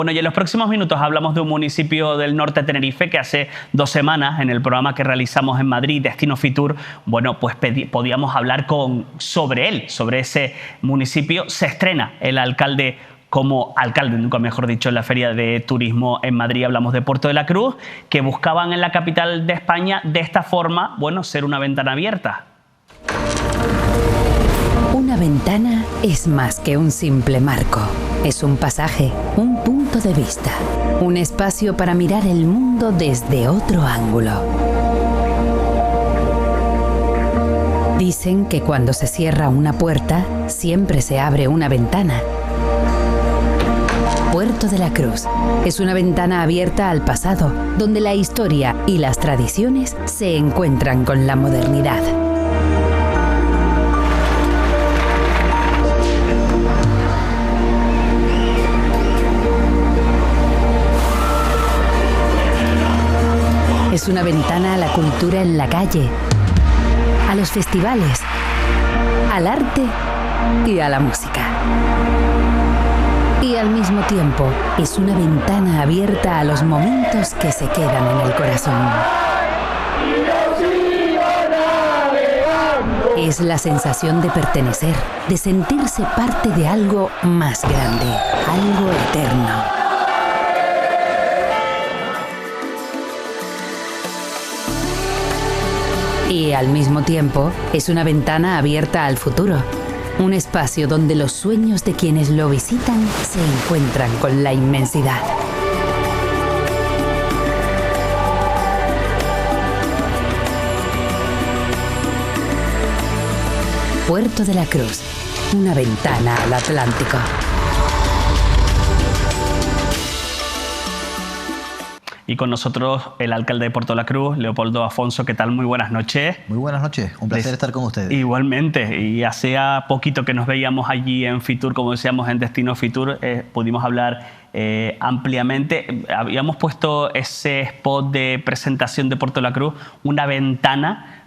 Bueno, y en los próximos minutos hablamos de un municipio del norte de Tenerife que hace 2 semanas, en el programa que realizamos en Madrid, Destino Fitur, bueno, pues podíamos hablar sobre él, sobre ese municipio. Se estrena el alcalde como alcalde, nunca mejor dicho, en la Feria de Turismo en Madrid. Hablamos de Puerto de la Cruz, que buscaban en la capital de España, de esta forma, bueno, ser una ventana abierta. Una ventana es más que un simple marco. Es un pasaje, un punto de vista, un espacio para mirar el mundo desde otro ángulo. Dicen que cuando se cierra una puerta, siempre se abre una ventana. Puerto de la Cruz es una ventana abierta al pasado, donde la historia y las tradiciones se encuentran con la modernidad. Es una ventana a la cultura en la calle, a los festivales, al arte y a la música. Y al mismo tiempo, es una ventana abierta a los momentos que se quedan en el corazón. Es la sensación de pertenecer, de sentirse parte de algo más grande, algo eterno. Y al mismo tiempo, es una ventana abierta al futuro. Un espacio donde los sueños de quienes lo visitan se encuentran con la inmensidad. Puerto de la Cruz, una ventana al Atlántico. Y con nosotros el alcalde de Puerto de la Cruz, Leopoldo Afonso. ¿Qué tal? Muy buenas noches. Muy buenas noches, un placer estar con ustedes. Igualmente, y hacía poquito que nos veíamos allí en Fitur, como decíamos, en Destino Fitur, pudimos hablar ampliamente. Habíamos puesto ese spot de presentación de Puerto de la Cruz, una ventana.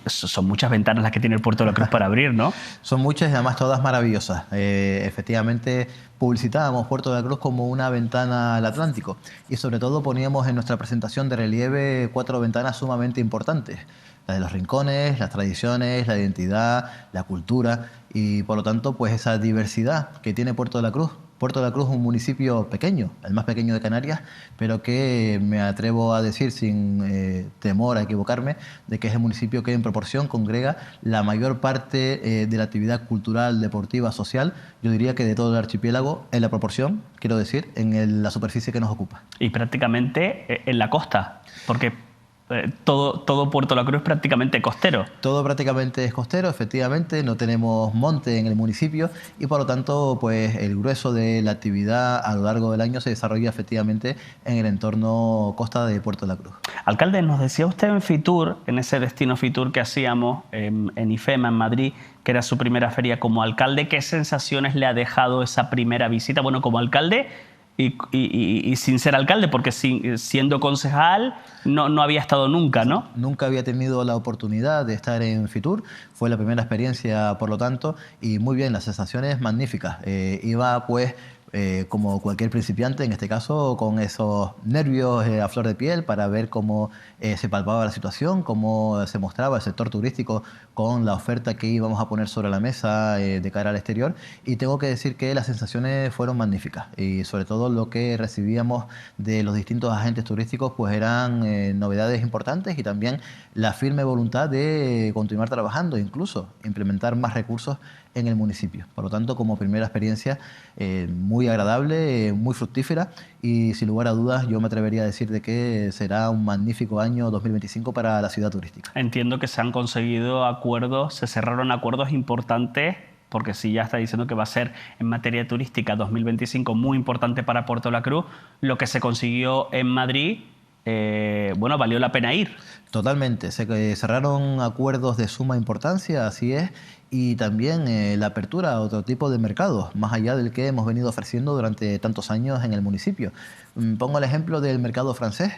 Son muchas ventanas las que tiene el Puerto de la Cruz para abrir, ¿no? Son muchas y además todas maravillosas. Efectivamente, publicitábamos Puerto de la Cruz como una ventana al Atlántico y sobre todo poníamos en nuestra presentación de relieve 4 ventanas sumamente importantes. La de los rincones, las tradiciones, la identidad, la cultura y por lo tanto pues esa diversidad que tiene Puerto de la Cruz. Puerto de la Cruz es un municipio pequeño, el más pequeño de Canarias, pero que me atrevo a decir sin temor a equivocarme, de que es el municipio que en proporción congrega la mayor parte de la actividad cultural, deportiva, social, yo diría que de todo el archipiélago, en la proporción, quiero decir, en la superficie que nos ocupa. Y prácticamente en la costa, porque todo Puerto de la Cruz es prácticamente costero. Todo prácticamente es costero, efectivamente, no tenemos monte en el municipio y por lo tanto pues el grueso de la actividad a lo largo del año se desarrolla efectivamente en el entorno costa de Puerto de la Cruz. Alcalde, nos decía usted en Fitur, en ese Destino Fitur que hacíamos en IFEMA, en Madrid, que era su primera feria como alcalde, ¿qué sensaciones le ha dejado esa primera visita? Bueno, como alcalde y sin ser alcalde, porque siendo concejal no había estado nunca, ¿no? Nunca había tenido la oportunidad de estar en Fitur, fue la primera experiencia por lo tanto, y muy bien, las sensaciones magníficas. Iba pues como cualquier principiante, en este caso, con esos nervios a flor de piel para ver cómo se palpaba la situación, cómo se mostraba el sector turístico con la oferta que íbamos a poner sobre la mesa de cara al exterior. Y tengo que decir que las sensaciones fueron magníficas y sobre todo lo que recibíamos de los distintos agentes turísticos pues eran novedades importantes y también la firme voluntad de continuar trabajando, incluso implementar más recursos en el municipio. Por lo tanto, como primera experiencia, muy agradable, muy fructífera y sin lugar a dudas yo me atrevería a decir de que será un magnífico año 2025 para la ciudad turística. Entiendo que se han conseguido acuerdos, se cerraron acuerdos importantes, porque si ya está diciendo que va a ser en materia turística 2025 muy importante para Puerto de la Cruz, lo que se consiguió en Madrid, bueno, valió la pena ir. Totalmente, se cerraron acuerdos de suma importancia, así es, y también la apertura a otro tipo de mercados, más allá del que hemos venido ofreciendo durante tantos años en el municipio. Pongo el ejemplo del mercado francés.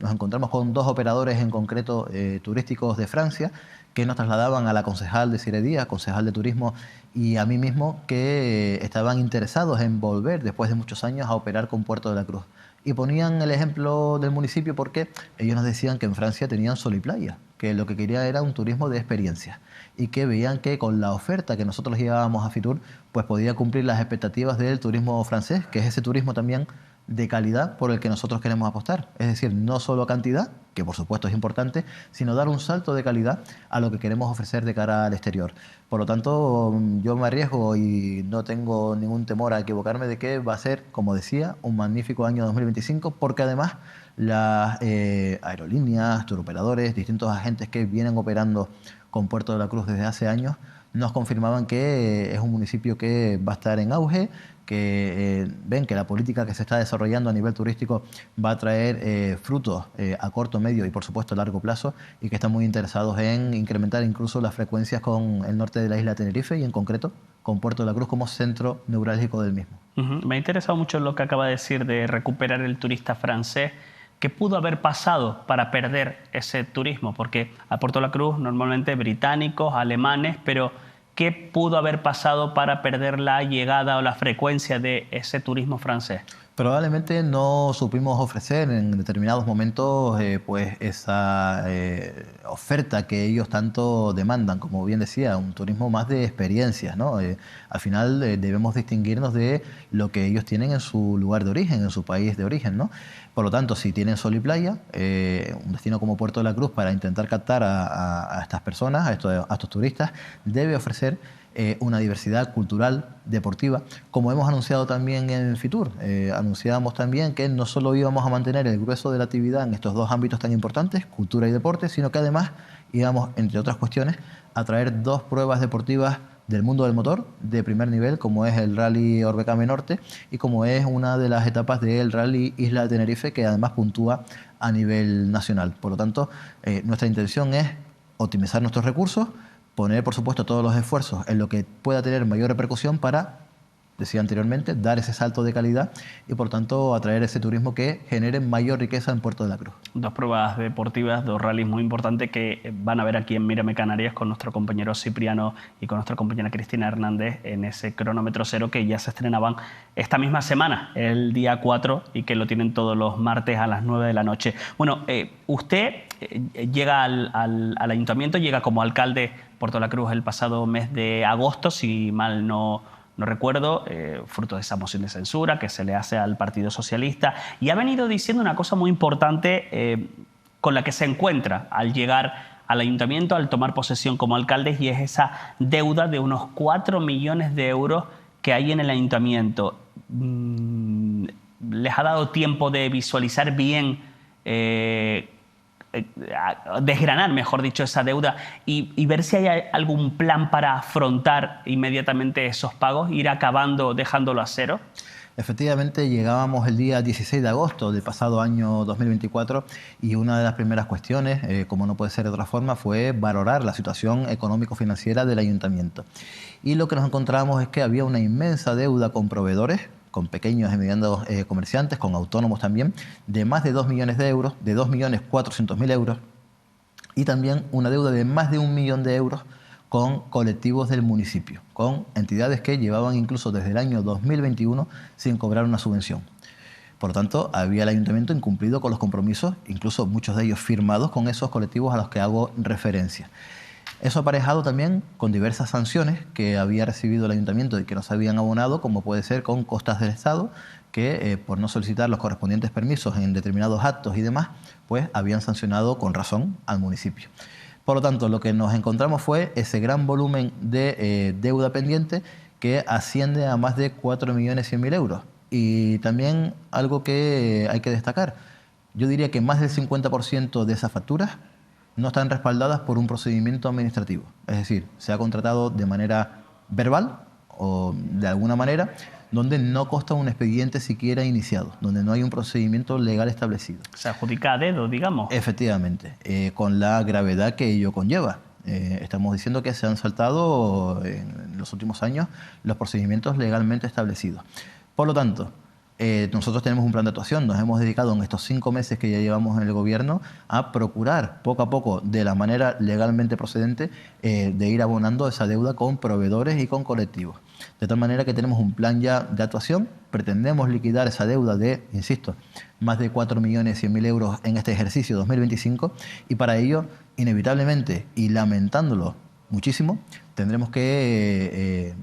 Nos encontramos con 2 operadores en concreto turísticos de Francia que nos trasladaban a la concejal de Siredía, concejal de turismo, y a mí mismo, que estaban interesados en volver después de muchos años a operar con Puerto de la Cruz. Y ponían el ejemplo del municipio porque ellos nos decían que en Francia tenían sol y playa, que lo que quería era un turismo de experiencia y que veían que con la oferta que nosotros llevábamos a Fitur, pues podía cumplir las expectativas del turismo francés, que es ese turismo también de calidad por el que nosotros queremos apostar. Es decir, no solo cantidad, que por supuesto es importante, sino dar un salto de calidad a lo que queremos ofrecer de cara al exterior. Por lo tanto, yo me arriesgo y no tengo ningún temor a equivocarme de que va a ser, como decía, un magnífico año 2025, porque además las aerolíneas, turoperadores, distintos agentes que vienen operando con Puerto de la Cruz desde hace años, nos confirmaban que es un municipio que va a estar en auge, que ven que la política que se está desarrollando a nivel turístico va a traer frutos a corto, medio y por supuesto a largo plazo, y que están muy interesados en incrementar incluso las frecuencias con el norte de la isla de Tenerife y en concreto con Puerto de la Cruz como centro neurálgico del mismo. Me ha interesado mucho lo que acaba de decir de recuperar el turista francés. ¿Qué pudo haber pasado para perder ese turismo? Porque a Puerto de la Cruz normalmente británicos, alemanes, pero ¿qué pudo haber pasado para perder la llegada o la frecuencia de ese turismo francés? Probablemente no supimos ofrecer en determinados momentos pues esa oferta que ellos tanto demandan, como bien decía, un turismo más de experiencias, ¿no? Al final debemos distinguirnos de lo que ellos tienen en su lugar de origen, en su país de origen, ¿no? Por lo tanto, si tienen sol y playa, un destino como Puerto de la Cruz, para intentar captar a estas personas, a estos turistas, debe ofrecer una diversidad cultural, deportiva, como hemos anunciado también en Fitur. Anunciábamos también que no solo íbamos a mantener el grueso de la actividad en estos dos ámbitos tan importantes, cultura y deporte, sino que además íbamos, entre otras cuestiones, a traer dos pruebas deportivas del mundo del motor de primer nivel, como es el Rally Orbecame Norte y como es una de las etapas del Rally Isla de Tenerife, que además puntúa a nivel nacional. Por lo tanto, nuestra intención es optimizar nuestros recursos, poner, por supuesto, todos los esfuerzos en lo que pueda tener mayor repercusión para, decía anteriormente, dar ese salto de calidad y, por tanto, atraer ese turismo que genere mayor riqueza en Puerto de la Cruz. Dos pruebas deportivas, dos rallies muy importantes que van a ver aquí en Mírame Canarias con nuestro compañero Cipriano y con nuestra compañera Cristina Hernández en ese cronómetro cero que ya se estrenaban esta misma semana, el día 4, y que lo tienen todos los martes a las 9 de la noche. Bueno, usted llega al ayuntamiento, llega como alcalde Puerto de la Cruz el pasado mes de agosto, si mal no recuerdo, fruto de esa moción de censura que se le hace al Partido Socialista, y ha venido diciendo una cosa muy importante con la que se encuentra al llegar al ayuntamiento, al tomar posesión como alcalde, y es esa deuda de unos 4 millones de euros que hay en el ayuntamiento. ¿Les ha dado tiempo de visualizar bien, desgranar, mejor dicho, esa deuda y ver si hay algún plan para afrontar inmediatamente esos pagos, ir acabando, dejándolo a cero? Efectivamente, llegábamos el día 16 de agosto del pasado año 2024 y una de las primeras cuestiones, como no puede ser de otra forma, fue valorar la situación económico-financiera del ayuntamiento. Y lo que nos encontramos es que había una inmensa deuda con proveedores, con pequeños y medianos comerciantes, con autónomos también, de más de 2 millones de euros, de 2.400.000 euros, y también una deuda de más de 1 millón de euros con colectivos del municipio, con entidades que llevaban incluso desde el año 2021 sin cobrar una subvención. Por lo tanto, había el ayuntamiento incumplido con los compromisos, incluso muchos de ellos firmados con esos colectivos a los que hago referencia. Eso aparejado también con diversas sanciones que había recibido el ayuntamiento y que no se habían abonado, como puede ser con costas del Estado, que por no solicitar los correspondientes permisos en determinados actos y demás, pues habían sancionado con razón al municipio. Por lo tanto, lo que nos encontramos fue ese gran volumen de deuda pendiente que asciende a más de 4.100.000 euros. Y también algo que hay que destacar, yo diría que más del 50% de esas facturas no están respaldadas por un procedimiento administrativo. Es decir, se ha contratado de manera verbal o de alguna manera donde no consta un expediente siquiera iniciado, donde no hay un procedimiento legal establecido. Se adjudica a dedo, digamos. Efectivamente, con la gravedad que ello conlleva. Estamos diciendo que se han saltado en los últimos años los procedimientos legalmente establecidos. Por lo tanto, Nosotros tenemos un plan de actuación, nos hemos dedicado en estos 5 meses que ya llevamos en el gobierno a procurar poco a poco, de la manera legalmente procedente, de ir abonando esa deuda con proveedores y con colectivos. De tal manera que tenemos un plan ya de actuación, pretendemos liquidar esa deuda de, insisto, más de 4.100.000 euros en este ejercicio 2025 y para ello, inevitablemente y lamentándolo muchísimo, tendremos que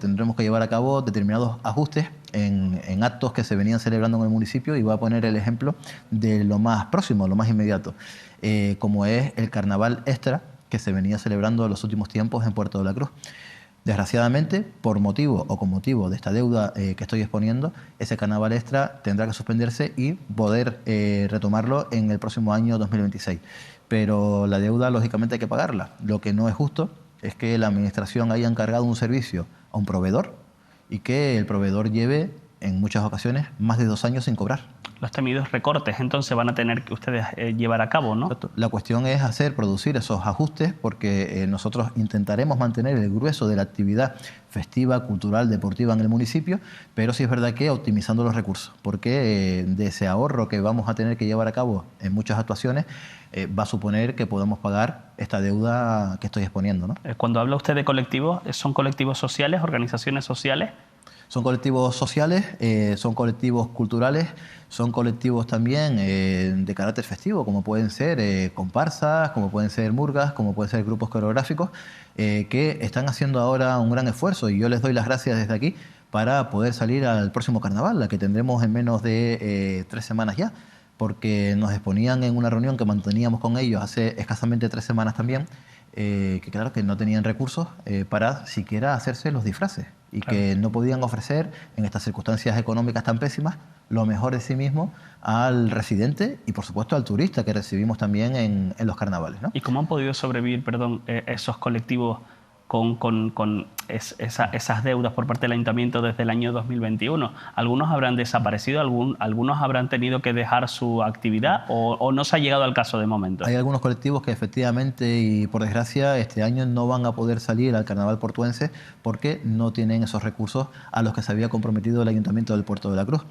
tendremos que llevar a cabo determinados ajustes en actos que se venían celebrando en el municipio y voy a poner el ejemplo de lo más próximo, lo más inmediato, como es el carnaval extra que se venía celebrando en los últimos tiempos en Puerto de la Cruz. Desgraciadamente, por motivo o con motivo de esta deuda que estoy exponiendo, ese carnaval extra tendrá que suspenderse y poder retomarlo en el próximo año 2026. Pero la deuda, lógicamente, hay que pagarla. Lo que no es justo es que la administración haya encargado un servicio a un proveedor y que el proveedor lleve, en muchas ocasiones, más de 2 años sin cobrar. Los temidos recortes, entonces, van a tener que ustedes llevar a cabo, ¿no? Exacto. La cuestión es producir esos ajustes porque nosotros intentaremos mantener el grueso de la actividad festiva, cultural, deportiva en el municipio, pero sí es verdad que optimizando los recursos, porque de ese ahorro que vamos a tener que llevar a cabo en muchas actuaciones, va a suponer que podamos pagar esta deuda que estoy exponiendo, ¿no? Cuando habla usted de colectivos, ¿son colectivos sociales, organizaciones sociales? Son colectivos sociales, son colectivos culturales, son colectivos también de carácter festivo, como pueden ser comparsas, como pueden ser murgas, como pueden ser grupos coreográficos, que están haciendo ahora un gran esfuerzo y yo les doy las gracias desde aquí para poder salir al próximo carnaval, la que tendremos en menos de 3 semanas ya, porque nos exponían en una reunión que manteníamos con ellos hace escasamente 3 semanas también, que claro que no tenían recursos para siquiera hacerse los disfraces y claro, que no podían ofrecer en estas circunstancias económicas tan pésimas lo mejor de sí mismo al residente y por supuesto al turista que recibimos también en los carnavales, ¿no? ¿Y cómo han podido sobrevivir, esos colectivos con esas deudas por parte del Ayuntamiento desde el año 2021? ¿Algunos habrán desaparecido? ¿Algunos habrán tenido que dejar su actividad o no se ha llegado al caso de momento? Hay algunos colectivos que efectivamente y por desgracia este año no van a poder salir al carnaval portuense porque no tienen esos recursos a los que se había comprometido el Ayuntamiento del Puerto de la Cruz.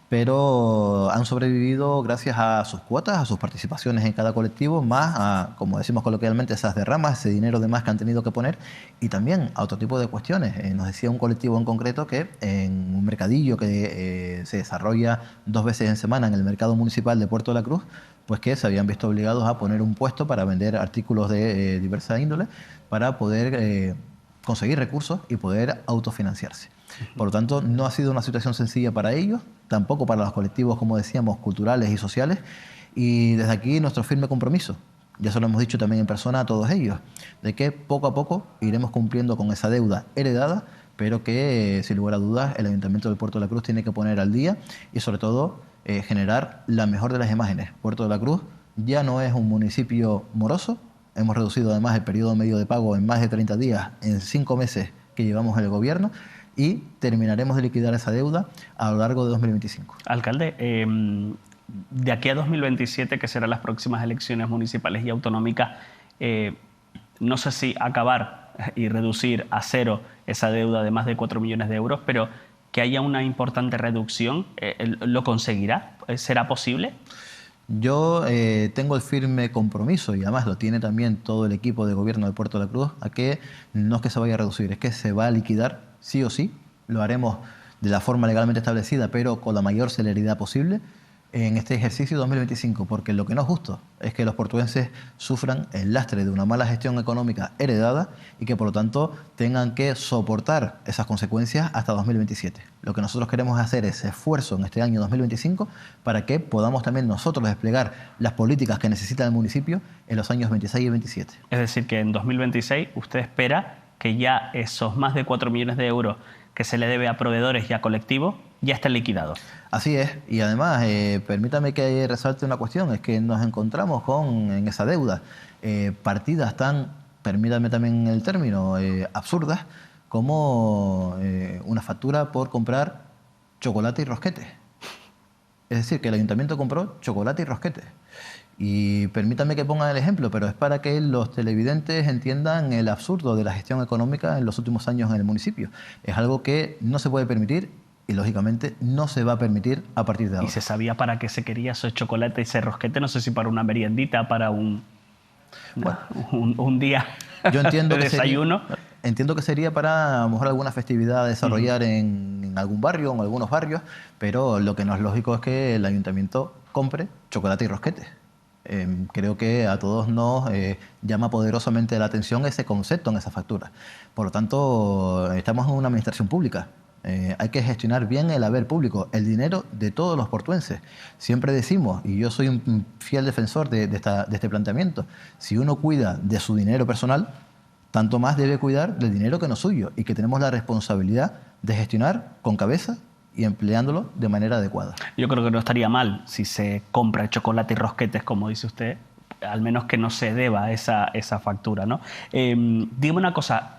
Pero han sobrevivido gracias a sus cuotas, a sus participaciones en cada colectivo, más a, como decimos coloquialmente, esas derramas, ese dinero de más que han tenido que poner y también a otro tipo de cuestiones. Nos decía un colectivo en concreto que en un mercadillo que se desarrolla 2 veces en semana en el mercado municipal de Puerto de la Cruz, pues que se habían visto obligados a poner un puesto para vender artículos de diversa índole para poder conseguir recursos y poder autofinanciarse. Por lo tanto, no ha sido una situación sencilla para ellos, tampoco para los colectivos, como decíamos, culturales y sociales, y desde aquí nuestro firme compromiso, ya se lo hemos dicho también en persona a todos ellos, de que poco a poco iremos cumpliendo con esa deuda heredada, pero que, sin lugar a dudas, el Ayuntamiento del Puerto de la Cruz tiene que poner al día y, sobre todo, generar la mejor de las imágenes. Puerto de la Cruz ya no es un municipio moroso, hemos reducido además el periodo medio de pago en más de 30 días en 5 meses que llevamos en el gobierno, y terminaremos de liquidar esa deuda a lo largo de 2025. Alcalde, de aquí a 2027, que serán las próximas elecciones municipales y autonómicas, no sé si acabar y reducir a cero esa deuda de más de 4 millones de euros, pero que haya una importante reducción, ¿lo conseguirá? ¿Será posible? Yo tengo el firme compromiso, y además lo tiene también todo el equipo de gobierno de Puerto de la Cruz, a que no es que se vaya a reducir, es que se va a liquidar sí o sí. Lo haremos de la forma legalmente establecida, pero con la mayor celeridad posible en este ejercicio 2025, porque lo que no es justo es que los portuenses sufran el lastre de una mala gestión económica heredada y que por lo tanto tengan que soportar esas consecuencias hasta 2027. Lo que nosotros queremos hacer es esfuerzo en este año 2025 para que podamos también nosotros desplegar las políticas que necesita el municipio en los años 26 y 27. Es decir, que en 2026 usted espera que ya esos más de 4 millones de euros que se le debe a proveedores y a colectivos ya estén liquidados. Así es, y además permítame que resalte una cuestión, es que nos encontramos en esa deuda partidas tan, permítame también el término, absurdas, como una factura por comprar chocolate y rosquetes. Es decir, que el ayuntamiento compró chocolate y rosquetes. Y permítanme que ponga el ejemplo, pero es para que los televidentes entiendan el absurdo de la gestión económica en los últimos años en el municipio. Es algo que no se puede permitir y lógicamente no se va a permitir a partir de ahora. ¿Y se sabía para qué se quería ese chocolate y ese rosquete? No sé si para una meriendita, para un día Yo entiendo de que desayuno. Entiendo que sería para a lo mejor alguna festividad a desarrollar en algún barrio o en algunos barrios, pero lo que no es lógico es que el ayuntamiento compre chocolate y rosquete. Creo que a todos nos llama poderosamente la atención ese concepto en esa factura. Por lo tanto, estamos en una administración pública. Hay que gestionar bien el haber público, el dinero de todos los portuenses. Siempre decimos, y yo soy un fiel defensor de este planteamiento, si uno cuida de su dinero personal, tanto más debe cuidar del dinero que no es suyo y que tenemos la responsabilidad de gestionar con cabeza y empleándolo de manera adecuada. Yo creo que no estaría mal si se compra chocolate y rosquetes, como dice usted, al menos que no se deba esa factura, ¿no? Dígame una cosa,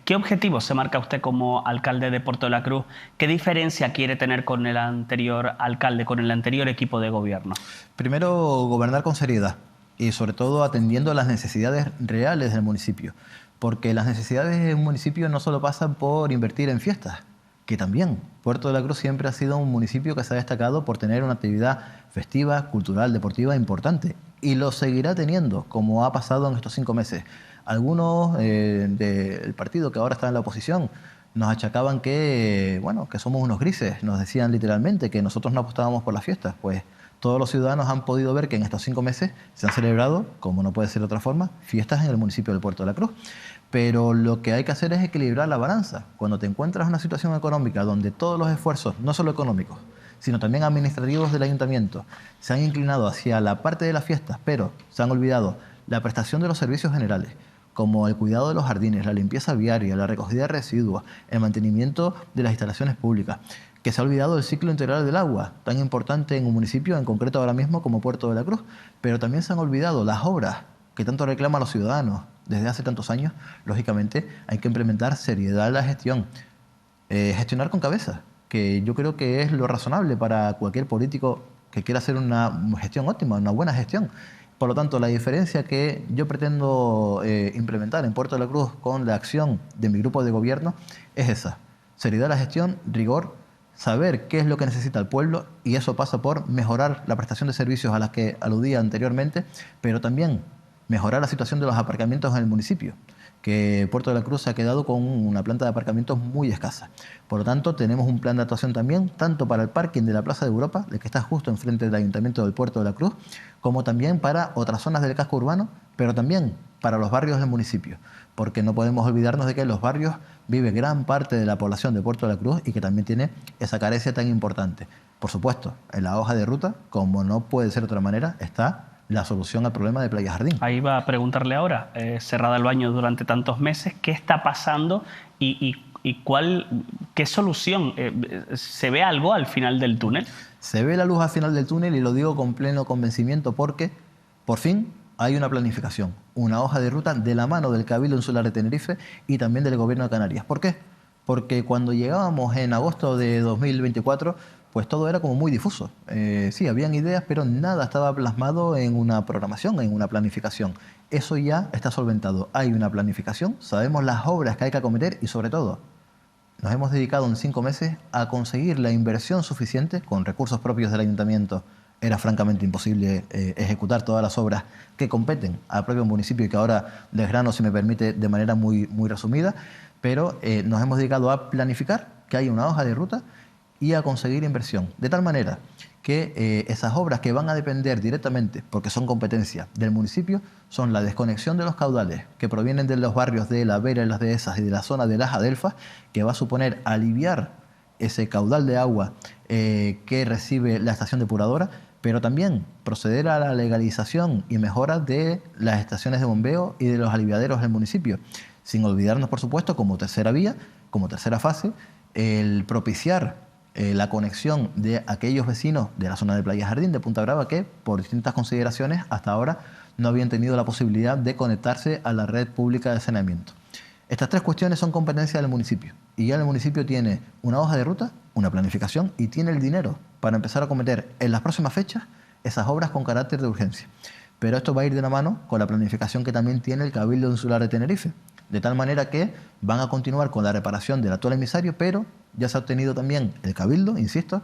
¿qué objetivo se marca usted como alcalde de Puerto de la Cruz? ¿Qué diferencia quiere tener con el anterior alcalde, con el anterior equipo de gobierno? Primero, gobernar con seriedad y sobre todo atendiendo a las necesidades reales del municipio, porque las necesidades de un municipio no solo pasan por invertir en fiestas, que también. Puerto de la Cruz siempre ha sido un municipio que se ha destacado por tener una actividad festiva, cultural, deportiva importante, y lo seguirá teniendo, como ha pasado en estos 5 meses. Algunos del partido que ahora está en la oposición nos achacaban que somos unos grises, nos decían literalmente que nosotros no apostábamos por las fiestas. Pues todos los ciudadanos han podido ver que en estos 5 meses se han celebrado, como no puede ser de otra forma, fiestas en el municipio de Puerto de la Cruz. Pero lo que hay que hacer es equilibrar la balanza. Cuando te encuentras en una situación económica donde todos los esfuerzos, no solo económicos, sino también administrativos del ayuntamiento, se han inclinado hacia la parte de las fiestas, pero se han olvidado la prestación de los servicios generales, como el cuidado de los jardines, la limpieza viaria, la recogida de residuos, el mantenimiento de las instalaciones públicas, que se ha olvidado el ciclo integral del agua, tan importante en un municipio, en concreto ahora mismo como Puerto de la Cruz, pero también se han olvidado las obras que tanto reclaman los ciudadanos desde hace tantos años. Lógicamente hay que implementar seriedad en la gestión, gestionar con cabeza, que yo creo que es lo razonable para cualquier político que quiera hacer una gestión óptima, una buena gestión. Por lo tanto, la diferencia que yo pretendo implementar en Puerto de la Cruz con la acción de mi grupo de gobierno es esa: seriedad en la gestión, rigor, saber qué es lo que necesita el pueblo, y eso pasa por mejorar la prestación de servicios a las que aludía anteriormente, pero también mejorar la situación de los aparcamientos en el municipio, que Puerto de la Cruz se ha quedado con una planta de aparcamientos muy escasa. Por lo tanto, tenemos un plan de actuación también, tanto para el parking de la Plaza de Europa, el que está justo enfrente del Ayuntamiento del Puerto de la Cruz, como también para otras zonas del casco urbano, pero también para los barrios del municipio, porque no podemos olvidarnos de que en los barrios vive gran parte de la población de Puerto de la Cruz y que también tiene esa carencia tan importante. Por supuesto, en la hoja de ruta, como no puede ser de otra manera, está la solución al problema de Playa Jardín. Ahí va a preguntarle ahora, cerrada el baño durante tantos meses, ¿qué está pasando y qué solución? ¿Se ve algo al final del túnel? Se ve la luz al final del túnel, y lo digo con pleno convencimiento porque, por fin, hay una planificación, una hoja de ruta de la mano del Cabildo Insular de Tenerife y también del Gobierno de Canarias. ¿Por qué? Porque cuando llegábamos en agosto de 2024, pues todo era como muy difuso. Sí, habían ideas, pero nada estaba plasmado en una programación, en una planificación. Eso ya está solventado. Hay una planificación, sabemos las obras que hay que acometer y, sobre todo, nos hemos dedicado en 5 meses a conseguir la inversión suficiente con recursos propios del ayuntamiento. Era francamente imposible ejecutar todas las obras que competen al propio municipio y que ahora desgrano, si me permite, de manera muy, muy resumida, pero nos hemos dedicado a planificar, que haya una hoja de ruta y a conseguir inversión, de tal manera que esas obras que van a depender directamente, porque son competencia del municipio, son la desconexión de los caudales que provienen de los barrios de La Vera y Las Dehesas y de la zona de Las Adelfas, que va a suponer aliviar ese caudal de agua que recibe la estación depuradora, pero también proceder a la legalización y mejora de las estaciones de bombeo y de los aliviaderos del municipio, sin olvidarnos, por supuesto, como tercera vía, como tercera fase, el propiciar la conexión de aquellos vecinos de la zona de Playa Jardín, de Punta Brava, que por distintas consideraciones hasta ahora no habían tenido la posibilidad de conectarse a la red pública de saneamiento. Estas 3 cuestiones son competencia del municipio, y ya el municipio tiene una hoja de ruta, una planificación, y tiene el dinero para empezar a acometer en las próximas fechas esas obras con carácter de urgencia. Pero esto va a ir de la mano con la planificación que también tiene el Cabildo Insular de Tenerife, de tal manera que van a continuar con la reparación del actual emisario, pero ya se ha obtenido también el Cabildo, insisto,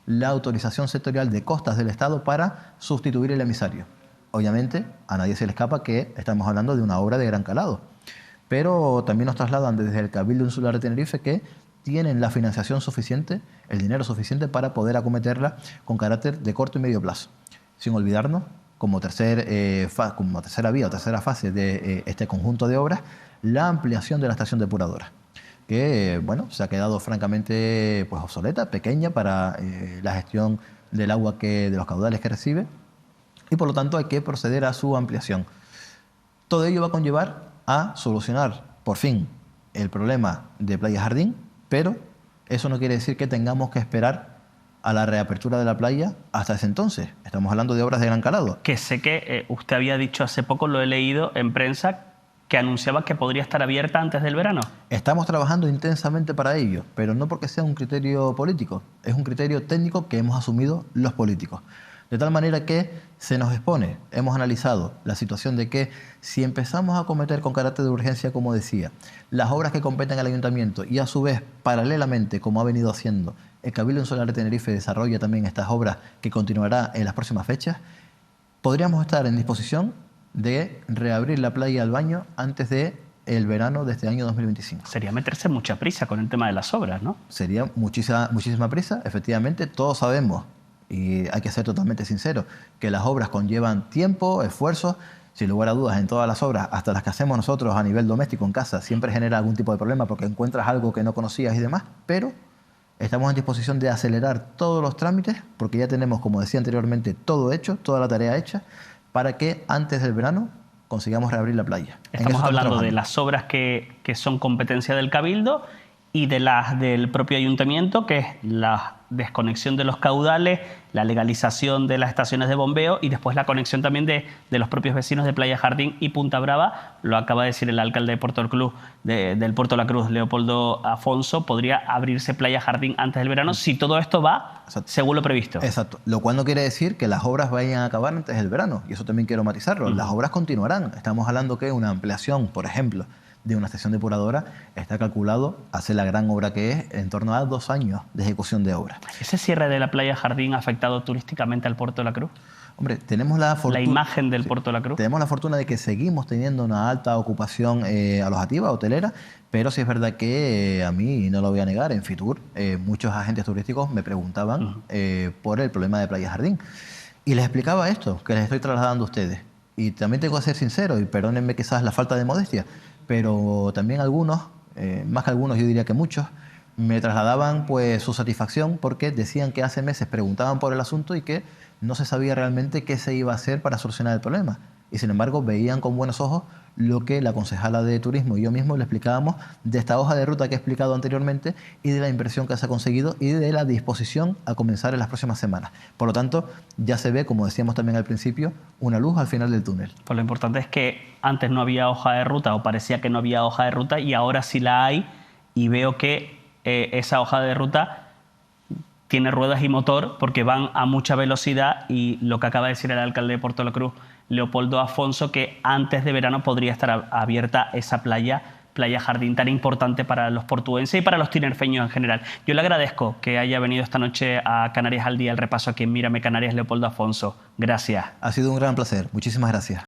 la autorización sectorial de costas del Estado para sustituir el emisario. Obviamente, a nadie se le escapa que estamos hablando de una obra de gran calado, pero también nos trasladan desde el Cabildo Insular de Tenerife que tienen la financiación suficiente, el dinero suficiente para poder acometerla con carácter de corto y medio plazo. Sin olvidarnos, como tercera vía o tercera fase de este conjunto de obras, la ampliación de la estación depuradora, que bueno, se ha quedado francamente pues, obsoleta, pequeña para la gestión del agua de los caudales que recibe, y por lo tanto hay que proceder a su ampliación. Todo ello va a conllevar a solucionar por fin el problema de Playa Jardín, pero eso no quiere decir que tengamos que esperar a la reapertura de la playa hasta ese entonces. Estamos hablando de obras de gran calado. Que sé que usted había dicho hace poco, lo he leído en prensa, que anunciaba que podría estar abierta antes del verano. Estamos trabajando intensamente para ello, pero no porque sea un criterio político, es un criterio técnico que hemos asumido los políticos. De tal manera que se nos expone, hemos analizado la situación de que si empezamos a acometer con carácter de urgencia, como decía, las obras que competen al ayuntamiento y a su vez, paralelamente, como ha venido haciendo, el Cabildo Insular de Tenerife desarrolla también estas obras que continuará en las próximas fechas, podríamos estar en disposición de reabrir la playa al baño antes del verano de este año 2025. Sería meterse mucha prisa con el tema de las obras, ¿no? Sería muchísima prisa, efectivamente, todos sabemos, y hay que ser totalmente sinceros, que las obras conllevan tiempo, esfuerzo, sin lugar a dudas, en todas las obras, hasta las que hacemos nosotros a nivel doméstico en casa, siempre genera algún tipo de problema porque encuentras algo que no conocías y demás, pero estamos en disposición de acelerar todos los trámites porque ya tenemos, como decía anteriormente, todo hecho, toda la tarea hecha, para que antes del verano consigamos reabrir la playa. Estamos hablando de las obras que son competencia del Cabildo y de las del propio ayuntamiento, que es la desconexión de los caudales, la legalización de las estaciones de bombeo y después la conexión también de los propios vecinos de Playa Jardín y Punta Brava. Lo acaba de decir el alcalde de Puerto del Puerto de la Cruz, Leopoldo Afonso. Podría abrirse Playa Jardín antes del verano si todo esto va según lo previsto. Exacto. Lo cual no quiere decir que las obras vayan a acabar antes del verano. Y eso también quiero matizarlo. Las obras continuarán. Estamos hablando que una ampliación, por ejemplo, de una estación depuradora está calculado hacer la gran obra que es en torno a 2 años de ejecución de obra. ¿Ese cierre de la Playa Jardín ha afectado turísticamente al Puerto de la Cruz? Hombre, tenemos la fortuna... La imagen del Puerto de la Cruz. Tenemos la fortuna de que seguimos teniendo una alta ocupación alojativa, hotelera, pero sí es verdad que a mí, no lo voy a negar, en Fitur muchos agentes turísticos me preguntaban por el problema de Playa Jardín. Y les explicaba esto, que les estoy trasladando a ustedes. Y también tengo que ser sincero, y perdónenme quizás la falta de modestia, pero también algunos, más que algunos, yo diría que muchos, me trasladaban pues su satisfacción porque decían que hace meses preguntaban por el asunto y que no se sabía realmente qué se iba a hacer para solucionar el problema. Y sin embargo veían con buenos ojos lo que la concejala de turismo y yo mismo le explicábamos de esta hoja de ruta que he explicado anteriormente y de la inversión que se ha conseguido y de la disposición a comenzar en las próximas semanas. Por lo tanto, ya se ve, como decíamos también al principio, una luz al final del túnel. Pues lo importante es que antes no había hoja de ruta o parecía que no había hoja de ruta y ahora sí la hay y veo que esa hoja de ruta tiene ruedas y motor porque van a mucha velocidad y lo que acaba de decir el alcalde de Puerto de la Cruz, Leopoldo Afonso, que antes de verano podría estar abierta esa Playa Jardín tan importante para los portuenses y para los tinerfeños en general. Yo le agradezco que haya venido esta noche a Canarias al Día, el repaso aquí en Mírame Canarias, Leopoldo Afonso. Gracias. Ha sido un gran placer. Muchísimas gracias.